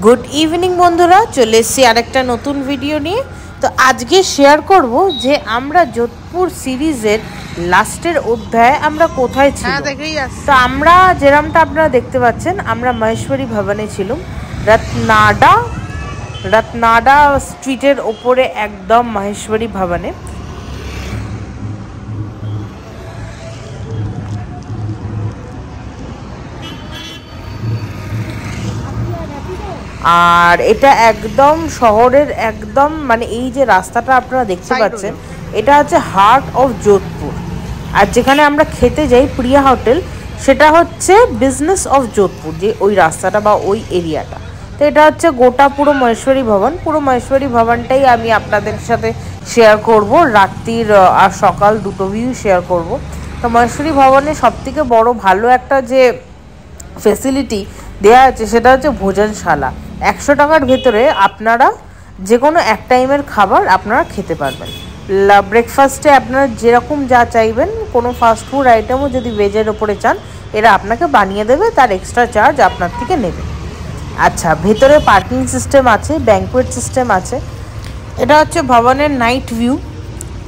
Good evening বন্ধুরা, চলে এসেছি আরেকটা নতুন ভিডিও নিয়ে। তো আজকে শেয়ার করব যে আমরা যোধপুর সিরিজের লাস্টের অধ্যায়ে আমরা কোথায় ছিলাম। তো আমরা যেরকমটা আপনারা দেখতে পাচ্ছেন, আমরা মহেশ্বরী ভবনে ছিলাম, রত্নাডা স্ট্রিটের ওপরে একদম মহেশ্বরী ভবনে। আর এটা একদম শহরের একদম মানে এই যে রাস্তাটা আপনারা দেখতে পাচ্ছেন, এটা হচ্ছে হার্ট অফ যোধপুর। আর যেখানে আমরা খেতে যাই প্রিয়া হোটেল, সেটা হচ্ছে বিজনেস অফ যোধপুর, যে ওই রাস্তাটা বা ওই এরিয়াটা। তো এটা হচ্ছে গোটা পুরো মহেশ্বরী ভবন। পুরো মহেশ্বরী ভবনটাই আমি আপনাদের সাথে শেয়ার করব, রাত্রির আর সকাল দুটো ভিউ শেয়ার করব। তো মহেশ্বরী ভবনে সবথেকে বড় ভালো একটা যে ফেসিলিটি দেওয়া আছে সেটা হচ্ছে ভোজনশালা। 100 টাকার ভেতরে আপনারা যে কোনো এক টাইমের খাবার আপনারা খেতে পারবেন। ব্রেকফাস্টে আপনারা যেরকম যা চাইবেন, কোনো ফাস্টফুড আইটেমও যদি ভেজের ওপরে চান, এরা আপনাকে বানিয়ে দেবে, তার এক্সট্রা চার্জ আপনার থেকে নেবে। আচ্ছা, ভেতরে পার্কিং সিস্টেম আছে, ব্যাঙ্কুয়েট সিস্টেম আছে। এটা হচ্ছে ভবনের নাইট ভিউ,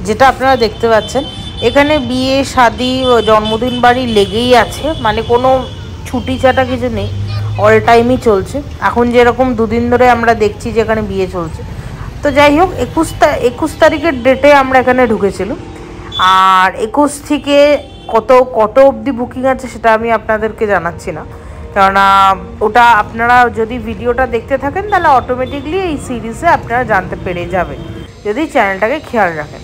যেটা আপনারা দেখতে পাচ্ছেন। এখানে বিয়ে, শাদি, জন্মদিন বাড়ি লেগেই আছে, মানে কোনো ছুটি ছাটা কিছু নেই, অল টাইমই চলছে। এখন যেরকম দুদিন ধরে আমরা দেখছি যে এখানে বিয়ে চলছে। তো যাই হোক, 21 তারিখের ডেটে আমরা এখানে ঢুকেছিলাম। আর 21 থেকে কত অবধি বুকিং আছে সেটা আমি আপনাদেরকে জানাচ্ছি না, কেননা ওটা আপনারা যদি ভিডিওটা দেখতে থাকেন তাহলে অটোমেটিকলি এই সিরিজে আপনারা জানতে পেরে যাবেন, যদি চ্যানেলটাকে খেয়াল রাখেন।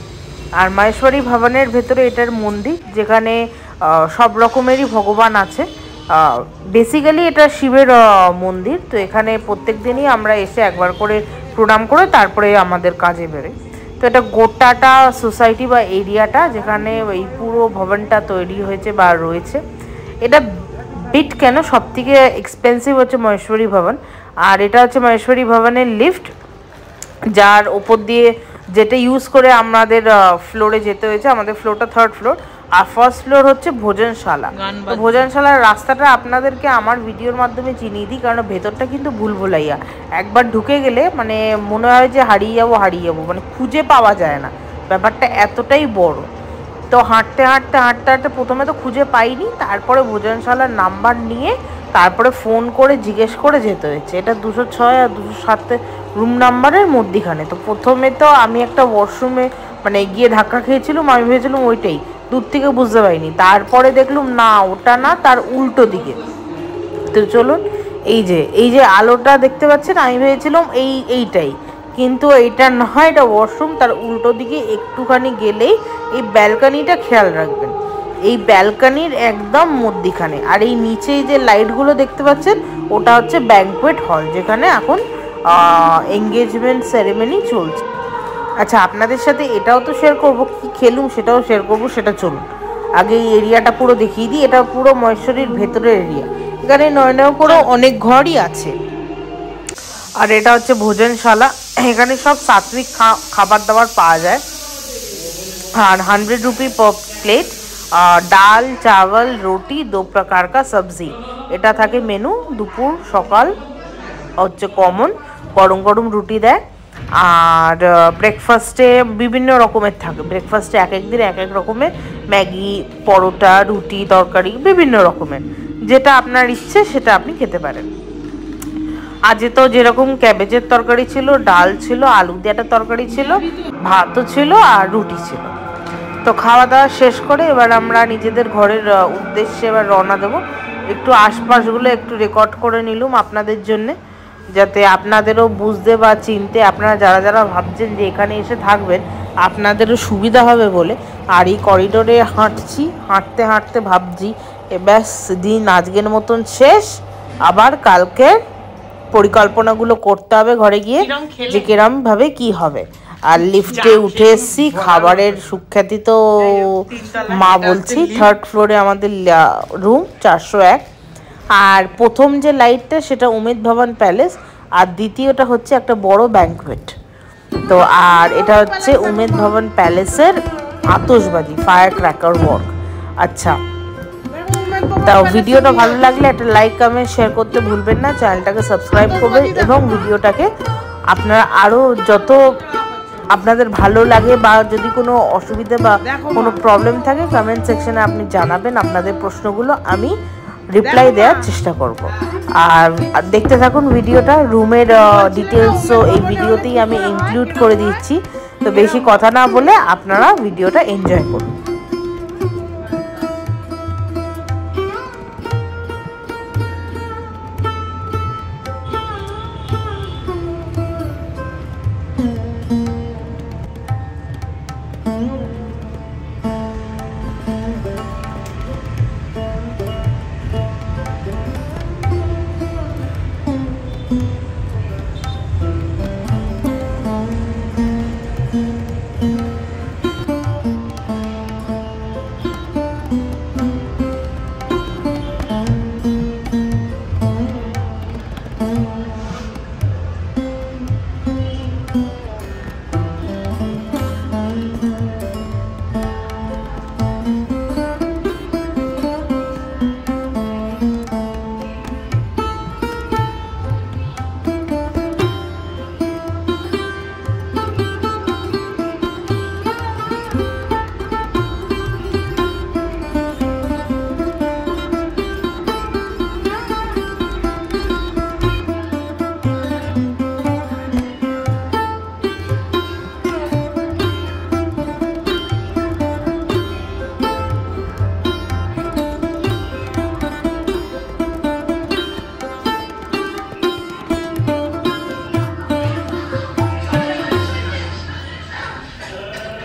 আর মহেশ্বরী ভবনের ভেতরে এটার মন্দির, যেখানে সব রকমেরই ভগবান আছে। বেসিক্যালি এটা শিবের মন্দির। তো এখানে প্রত্যেক দিনই আমরা এসে একবার করে প্রণাম করে তারপরে আমাদের কাজে বেরোই। তো এটা গোটাটা সোসাইটি বা এরিয়াটা যেখানে এই পুরো ভবনটা তৈরি হয়েছে বা রয়েছে, এটা বিট কেন সবথেকে এক্সপেন্সিভ হচ্ছে মহেশ্বরী ভবন। আর এটা হচ্ছে মহেশ্বরী ভবনের লিফট, যার ওপর দিয়ে যেটা ইউজ করে আমাদের ফ্লোরে যেতে হয়েছে। আমাদের ফ্লোরটা 3rd ফ্লোর, আর ফার্স্ট ফ্লোর হচ্ছে ভোজনশালা। তো ভোজনশালার রাস্তাটা আপনাদেরকে আমার ভিডিওর মাধ্যমে চিনিয়ে দিই, কারণ ভেতরটা কিন্তু ভুলভুলাইয়া। একবার ঢুকে গেলে মানে মনে হয় যে হারিয়ে যাবো, মানে খুঁজে পাওয়া যায় না, ব্যাপারটা এতটাই বড়। তো হাঁটতে প্রথমে তো খুঁজে পাইনি, তারপরে ভোজনশালার নাম্বার নিয়ে তারপরে ফোন করে জিজ্ঞেস করে যেতে হয়েছে। এটা 206 আর 207 রুম নাম্বারের মধ্যিখানে। তো প্রথমে তো আমি একটা ওয়াশরুমে মানে গিয়ে ধাক্কা খেয়েছিলাম, আমি ভেবেছিলাম ওইটাই, দূর থেকে বুঝতে পারিনি। তারপরে দেখলাম না, ওটা না, তার উল্টো দিকে। তো চলুন, এই যে আলোটা দেখতে পাচ্ছেন, আমি ভেবেছিলাম এইটাই, কিন্তু এইটা নয়, এটা ওয়াশরুম। তার উল্টো দিকে একটুখানি গেলেই এই ব্যালকানিটা খেয়াল রাখবেন, এই ব্যালকানির একদম মধ্যিখানে। আর এই নিচে যে লাইটগুলো দেখতে পাচ্ছেন, ওটা হচ্ছে ব্যাঙ্কুয়েট হল, যেখানে এখন এঙ্গেজমেন্ট সেরেমনি চলছে। আচ্ছা, আপনাদের সাথে এটাও তো শেয়ার করবো, কি খেলুম সেটাও শেয়ার করবো, সেটা চলুন। আগে এই এরিয়াটা পুরো দেখিয়ে দিই। এটা পুরো মহেশ্বরীর ভেতরের এরিয়া, এখানে নয় করে অনেক ঘরই আছে। আর এটা হচ্ছে ভোজনশালা, এখানে সব সাত্বিক খাবার দাবার পাওয়া যায়। আর 100 रुपये पर प्लेट, ডাল, চাवल, রুটি, 2 प्रकार का सब्जी, এটা থাকে মেনু। দুপুর সকাল হচ্ছে কমন, গরম গরম রুটি দেয়। আর ব্রেকফাস্টে বিভিন্ন রকমের থাকে, ব্রেকফাস্টে এক এক দিন এক এক রকমের, ম্যাগি, পরোটা, রুটি, তরকারি বিভিন্ন রকমের, যেটা আপনার ইচ্ছে সেটা আপনি খেতে পারেন। আজ তো যেরকম ক্যাবেজের তরকারি ছিল, ডাল ছিল, আলু দিয়ে একটা তরকারি ছিল, ভাতও ছিল আর রুটি ছিল। তো খাওয়া দাওয়া শেষ করে এবার আমরা নিজেদের ঘরের উদ্দেশ্যে এবার রওনা দেবো। একটু আশপাশগুলো একটু রেকর্ড করে নিলাম আপনাদের জন্যে, যাতে আপনাদেরও বুঝতে বা চিনতে, আপনারা যারা যারা ভাবছেন যে এখানে এসে থাকবেন, আপনাদেরও সুবিধা হবে বলে। আর এই করিডোরে হাঁটতে হাঁটতে ভাবছি ব্যাস, দিন আজকের মতন শেষ। আবার কালকে পরিকল্পনাগুলো করতে হবে ঘরে গিয়ে, যে কিরম ভাবে কি হবে। আর লিফটে উঠে এসছি, খাবারের সুখ্যাতি তো মা বলছি। 3rd ফ্লোরে আমাদের রুম 401। আর প্রথম যে লাইটটা সেটা উমেদ ভবন প্যালেস, আর দ্বিতীয়টা হচ্ছে একটা বড় ব্যাঙ্কুয়েট। তো আর এটা হচ্ছে উমেদ ভবন প্যালেসের আতশবাজি, ফায়ার ক্র্যাকার ওয়ার্ক। আচ্ছা, তাও ভিডিওটা ভালো লাগলে একটা লাইক কমেন্ট শেয়ার করতে ভুলবেন না, চ্যানেলটাকে সাবস্ক্রাইব করবেন এবং ভিডিওটাকে আপনারা আরও যত আপনাদের ভালো লাগে বা যদি কোনো অসুবিধা বা কোনো প্রবলেম থাকে কমেন্ট সেকশনে আপনি জানাবেন আপনাদের প্রশ্নগুলো, আমি রিপ্লাই দেওয়ার চেষ্টা করব। আর দেখতে থাকুন ভিডিওটা। রুমের ডিটেলসও এই ভিডিওতেই আমি ইনক্লুড করে দিচ্ছি, তো বেশি কথা না বলে আপনারা ভিডিওটা এনজয় করুন।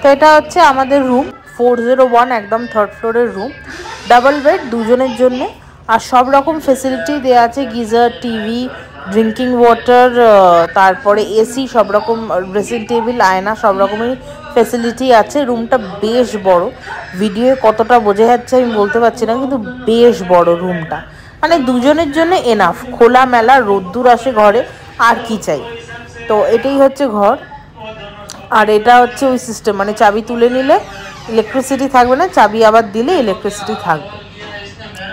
তো এটা হচ্ছে আমাদের রুম 401, একদম 3rd ফ্লোরের রুম, ডাবল বেড দুজনের জন্য। আর সব রকম ফেসিলিটি দেওয়া আছে, গিজার, টিভি, ড্রিঙ্কিং ওয়াটার, তারপরে এসি, সব রকম ড্রেসিং টেবিল, আয়না, সব রকমের ফেসিলিটি আছে। রুমটা বেশ বড়, ভিডিওয়ে কতটা বোঝা যাচ্ছে আমি বলতে পারছি না, কিন্তু বেশ বড় রুমটা, মানে দুজনের জন্য এনাফ। খোলা মেলা রোদ্দুর আসে ঘরে, আর কি চাই। তো এটাই হচ্ছে ঘর। আর এটা হচ্ছে ওই সিস্টেম, মানে চাবি তুলে নিলে ইলেকট্রিসিটি থাকবে না, চাবি আবার দিলে ইলেকট্রিসিটি থাকবে।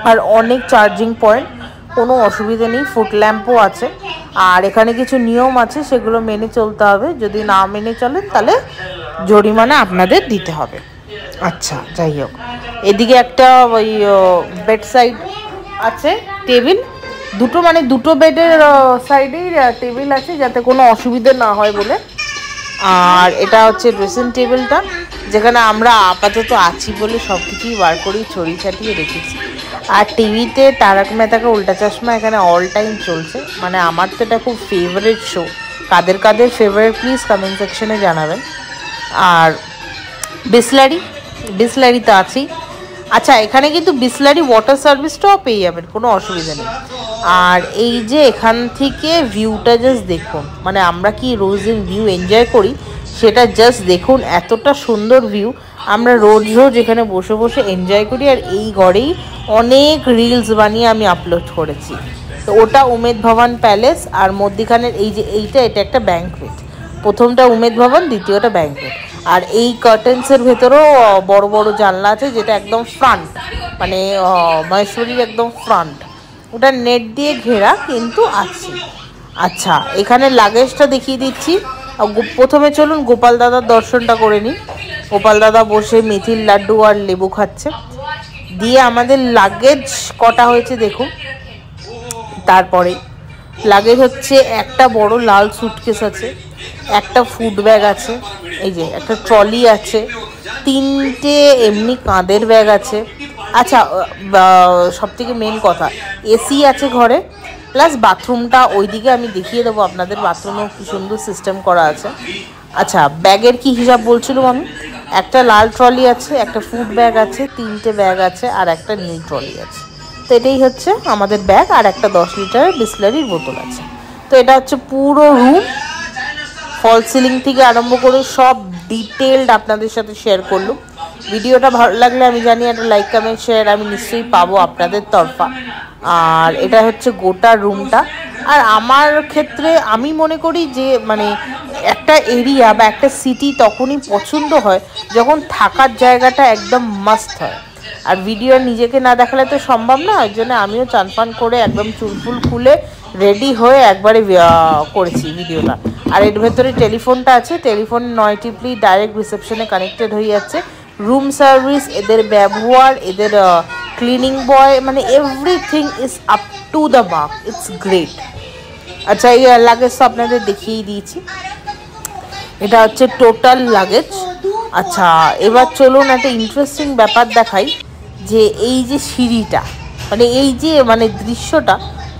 আর অনেক চার্জিং পয়েন্ট, কোনো অসুবিধা নেই, ফুট ল্যাম্পও আছে। আর এখানে কিছু নিয়ম আছে, সেগুলো মেনে চলতে হবে, যদি না মেনে চলেন তাহলে জরিমানা আপনাদের দিতে হবে। আচ্ছা, যাই হোক, এদিকে একটা ওই বেড সাইড আছে, টেবিল দুটো, মানে দুটো বেডের সাইডেই টেবিল আছে, যাতে কোনো অসুবিধা না হয় বলে। আর এটা হচ্ছে ড্রেসিং টেবিলটা, যেখানে আমরা আপাতত আছি বলে সব কিছুই বার করেই ছড়িয়ে ছাটিয়ে রেখেছি। আর টিভিতে তারক মেহতা কা উল্টা চশমা এখানে অল টাইম চলছে, মানে আমার তো এটা খুব ফেভারিট শো। কাদের কাদের ফেভারিট প্লিজ কমেন্ট সেকশনে জানাবেন। আর বিসলারি তো আছেই। আচ্ছা, এখানে কিন্তু বিসলারি ওয়াটার সার্ভিসটাও পেয়ে যাবেন, কোনো অসুবিধা নেই। আর এই যে এখান থেকে ভিউটা জাস্ট দেখুন, মানে আমরা কি রোজ ভিউ এনজয় করি সেটা জাস্ট দেখুন, এতটা সুন্দর ভিউ। আমরা রোজ এখানে বসে বসে এনজয় করি। আর এই ঘরেই অনেক রিলস বানিয়ে আমি আপলোড করেছি। তো ওটা উমেদ ভবন প্যালেস, আর মধ্যিখানের এই যে এটা একটা ব্যাঙ্কোয়েট। প্রথমটা উমেদ ভবন, দ্বিতীয়টা ব্যাঙ্কোয়েট। আর এই কার্টেন্সের ভেতরেও বড় বড় জানলা আছে, যেটা একদম ফ্রন্ট, মানে মহেশ্বরীর একদম ফ্রন্ট। ওটা নেট দিয়ে ঘেরা কিন্তু আছে। আচ্ছা, এখানে লাগেজটা দেখিয়ে দিচ্ছি। প্রথমে চলুন গোপাল দাদার দর্শনটা করে নিই। গোপাল দাদা বসে মেথির লাড্ডু আর লেবু খাচ্ছে। দিয়ে আমাদের লাগেজ কটা হয়েছে দেখুন। তারপরে লাগেজ হচ্ছে একটা বড় লাল সুটকেস আছে, একটা ফুড ব্যাগ আছে, এই যে একটা ট্রলি আছে, 3টে এমনি কাঁধের ব্যাগ আছে। আচ্ছা, সব থেকে মেন কথা, এসি আছে ঘরে, প্লাস বাথরুমটা ওইদিকে আমি দেখিয়ে দেবো আপনাদের। বাথরুমেও কি সুন্দর সিস্টেম করা আছে। আচ্ছা, ব্যাগের কি হিসাব বলছিলাম আমি, একটা লাল ট্রলি আছে, একটা ফুড ব্যাগ আছে, 3টে ব্যাগ আছে, আর একটা নীল ট্রলি আছে। তো এটাই হচ্ছে আমাদের ব্যাগ, আর একটা 10 লিটারের বিসলারির বোতল আছে। তো এটা হচ্ছে পুরো রুম, ফল সিলিং থেকে আরম্ভ করে সব ডিটেলড আপনাদের সাথে শেয়ার করলাম। ভিডিওটা ভালো লাগলে আমি জানি একটা লাইক কমেন্ট শেয়ার আমি নিশ্চয়ই পাবো আপনাদের তরফা। আর এটা হচ্ছে গোটা রুমটা। আর আমার ক্ষেত্রে আমি মনে করি যে মানে একটা এরিয়া বা একটা সিটি তখনই পছন্দ হয় যখন থাকার জায়গাটা একদম মাস্ট হয়। আর ভিডিও নিজেকে না দেখালে তো সম্ভব না, ওই জন্য আমিও চান ফান করে একদম চুলফুল খুলে রেডি হয়ে একবারে করেছি ভিডিওটা। আর এর ভেতরে টেলিফোনটা আছে, টেলিফোন 9 টিপলি ডাইরেক্ট রিসেপশনে কানেক্টেড হয়ে যাচ্ছে। রুম সার্ভিস, এদের ব্যবহার, এদের ক্লিনিং বয়, মানে everything is up to the mark, it's great. আচ্ছা, এই লাগেজ তো আপনাদের দেখিয়েই দিয়েছি, এটা হচ্ছে টোটাল লাগেজ। আচ্ছা, এবার চলুন একটা ইন্টারেস্টিং ব্যাপার দেখাই, যে এই যে সিঁড়িটা, মানে এই যে মানে দৃশ্যটা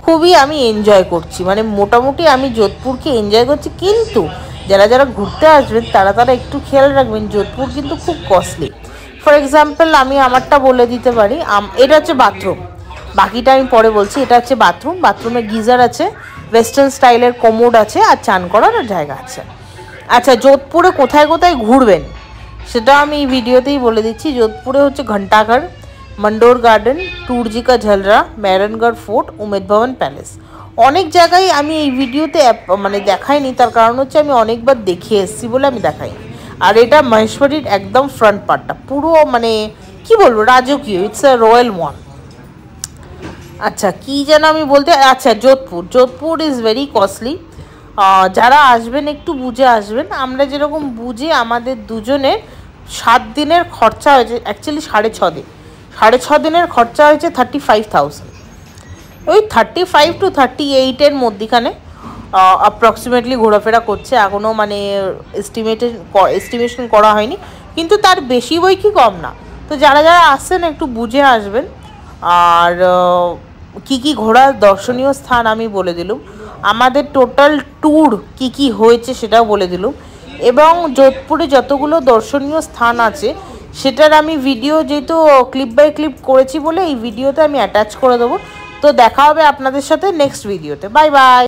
খুবই আমি এনজয় করছি, মানে মোটামুটি আমি যোধপুরকে এনজয় করছি। কিন্তু যারা যারা ঘুরতে আসবেন তারা একটু খেয়াল রাখবেন, যোধপুর কিন্তু খুব কস্টলি। ফর এক্সাম্পল আমি আমারটা বলে দিতে পারি, এটা হচ্ছে বাথরুম, বাকিটা আমি পরে বলছি। এটা হচ্ছে বাথরুম, বাথরুমে গিজার আছে, ওয়েস্টার্ন স্টাইলের কমোড আছে, আর চান করার জায়গা আছে। আচ্ছা, যোধপুরে কোথায় কোথায় ঘুরবেন সেটা আমি এই ভিডিওতেই বলে দিচ্ছি। যোধপুরে হচ্ছে ঘন্টাঘর, मंडोर गार्डन, टूरजी का झलरा, मैरनगढ़ फोर्ट, उमेद भवन पैलेस। অনেক জায়গায় আমি এই ভিডিওতে মানে দেখাইনি, তার কারণ হচ্ছে আমি অনেকবার দেখে এসেছি বলে আমি দেখাইনি। আর এটা মহেশ্বরীর একদম ফ্রন্ট পার্টটা, পুরো মানে কি বলবো রাজকীয়, ইটস আ রয়্যাল ওয়ান। আচ্ছা, কি যেন আমি বলতে, আচ্ছা যোধপুর ইজ ভেরি কস্টলি। যারা আসবেন একটু বুঝে আসবেন। আমরা যেরকম বুঝে, আমাদের দুজনের 7 দিনের খরচা হয়েছে, অ্যাকচুয়ালি 6.5 দিনের খরচা হয়েছে 35,000, ওই 35 to 38 মধ্যখানে অ্যাপ্রক্সিমেটলি ঘোরাফেরা করছে। এখনও মানে এস্টিমেশন করা হয়নি, কিন্তু তার বেশি বই কি কম না। তো যারা যারা আসছেন একটু বুঝে আসবেন। আর কি ঘোরার দর্শনীয় স্থান আমি বলে দিলাম, আমাদের টোটাল ট্যুর কি হয়েছে সেটাও বলে দিলাম, এবং যোধপুরে যতগুলো দর্শনীয় স্থান আছে সেটার আমি ভিডিও যেহেতু ক্লিপ বাই ক্লিপ করেছি বলে এই ভিডিওতে আমি অ্যাটাচ করে দেবো। তো দেখা হবে আপনাদের সাথে নেক্সট ভিডিওতে। Bye bye.